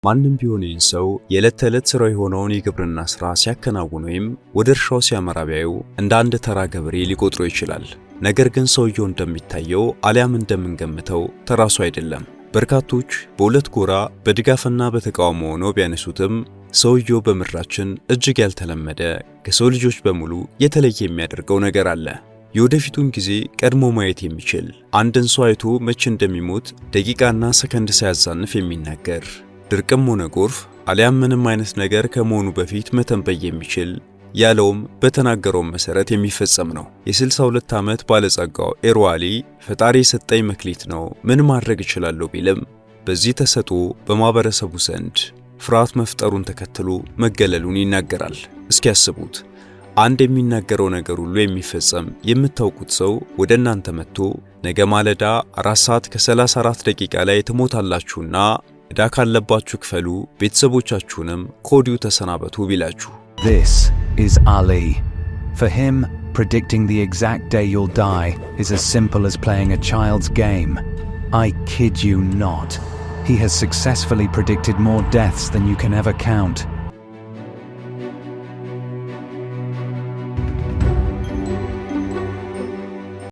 ማንም ቢሆን ይህን ሰው የዕለት ተዕለት ስራው የሆነውን የግብርና ስራ ሲያከናውን ወይም ወደ እርሻው ሲያመራ ቢያዩ እንደ አንድ ተራ ገበሬ ሊቆጥሮ ይችላል። ነገር ግን ሰውየው እንደሚታየው አሊያም እንደምንገምተው ተራ ሰው አይደለም። በርካቶች በሁለት ጎራ በድጋፍና በተቃውሞ ሆነው ቢያነሱትም ሰውየው በምድራችን እጅግ ያልተለመደ ከሰው ልጆች በሙሉ የተለየ የሚያደርገው ነገር አለ። የወደፊቱን ጊዜ ቀድሞ ማየት የሚችል አንድን ሰው አይቶ መቼ እንደሚሞት ደቂቃና ሰከንድ ሳያዛንፍ የሚናገር ድርቅም ሆነ ጎርፍ አሊያም ምንም አይነት ነገር ከመሆኑ በፊት መተንበይ የሚችል ያለውም በተናገረው መሰረት የሚፈጸም ነው። የ62 ዓመት ባለጸጋው ኤርዋሊ ፈጣሪ የሰጠኝ መክሊት ነው፣ ምን ማድረግ እችላለሁ ቢልም በዚህ ተሰጥኦ በማህበረሰቡ ዘንድ ፍርሃት መፍጠሩን ተከትሎ መገለሉን ይናገራል። እስኪ ያስቡት፣ አንድ የሚናገረው ነገር ሁሉ የሚፈጸም የምታውቁት ሰው ወደ እናንተ መጥቶ ነገ ማለዳ 4 ሰዓት ከ34 ደቂቃ ላይ ትሞታላችሁና ዕዳ ካለባችሁ ክፈሉ፣ ቤተሰቦቻችሁንም ከወዲሁ ተሰናበቱ ቢላችሁ። This is Ali. For him, predicting the exact day you'll die is as simple as playing a child's game. I kid you not. He has successfully predicted more deaths than you can ever count.